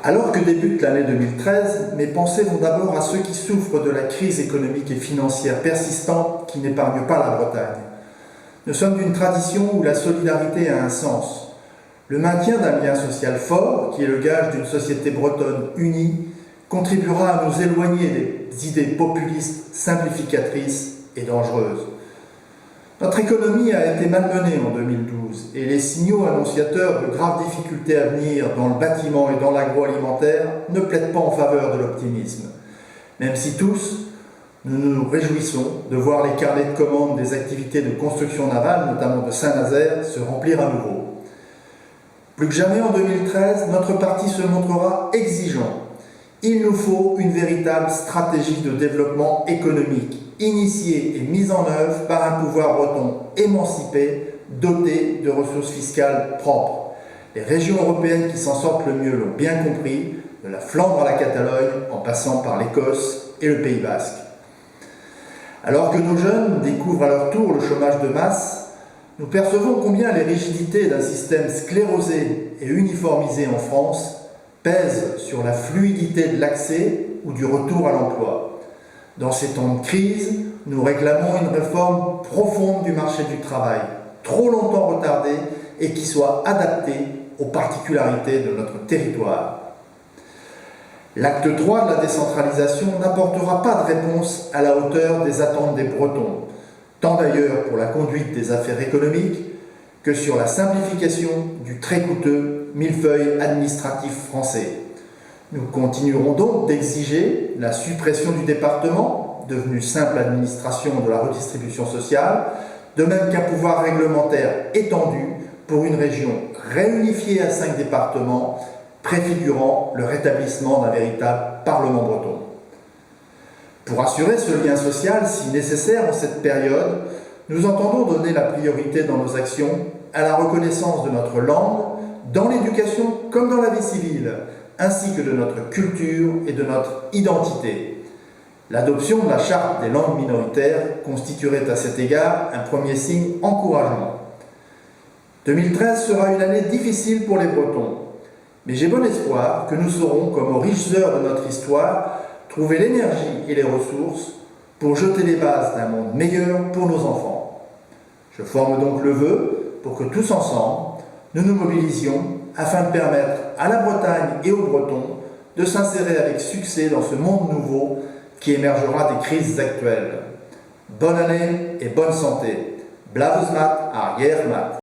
Alors que débute l'année 2013, mes pensées vont d'abord à ceux qui souffrent de la crise économique et financière persistante qui n'épargne pas la Bretagne. Nous sommes d'une tradition où la solidarité a un sens. Le maintien d'un lien social fort, qui est le gage d'une société bretonne unie, contribuera à nous éloigner des idées populistes, simplificatrices et dangereuses. Notre économie a été malmenée en 2012 et les signaux annonciateurs de graves difficultés à venir dans le bâtiment et dans l'agroalimentaire ne plaident pas en faveur de l'optimisme. Même si tous, nous nous réjouissons de voir les carnets de commandes des activités de construction navale, notamment de Saint-Nazaire, se remplir à nouveau. Plus que jamais en 2013, notre parti se montrera exigeant. Il nous faut une véritable stratégie de développement économique, initiée et mise en œuvre par un pouvoir breton émancipé, doté de ressources fiscales propres. Les régions européennes qui s'en sortent le mieux l'ont bien compris, de la Flandre à la Catalogne, en passant par l'Écosse et le Pays basque. Alors que nos jeunes découvrent à leur tour le chômage de masse, nous percevons combien les rigidités d'un système sclérosé et uniformisé en France pèsent sur la fluidité de l'accès ou du retour à l'emploi. Dans ces temps de crise, nous réclamons une réforme profonde du marché du travail, trop longtemps retardée et qui soit adaptée aux particularités de notre territoire. L'acte 3 de la décentralisation n'apportera pas de réponse à la hauteur des attentes des Bretons, tant d'ailleurs pour la conduite des affaires économiques que sur la simplification du très coûteux millefeuille administratif français. Nous continuerons donc d'exiger la suppression du département, devenu simple administration de la redistribution sociale, de même qu'un pouvoir réglementaire étendu pour une région réunifiée à 5 départements, préfigurant le rétablissement d'un véritable Parlement breton. Pour assurer ce lien social si nécessaire en cette période, nous entendons donner la priorité dans nos actions à la reconnaissance de notre langue, dans l'éducation comme dans la vie civile, ainsi que de notre culture et de notre identité. L'adoption de la charte des langues minoritaires constituerait à cet égard un premier signe encourageant. 2013 sera une année difficile pour les Bretons, mais j'ai bon espoir que nous saurons, comme aux riches heures de notre histoire, trouver l'énergie et les ressources pour jeter les bases d'un monde meilleur pour nos enfants. Je forme donc le vœu pour que tous ensemble, nous nous mobilisions afin de permettre à la Bretagne et aux Bretons de s'insérer avec succès dans ce monde nouveau qui émergera des crises actuelles. Bonne année et bonne santé. Blaveusmat, arrière mat.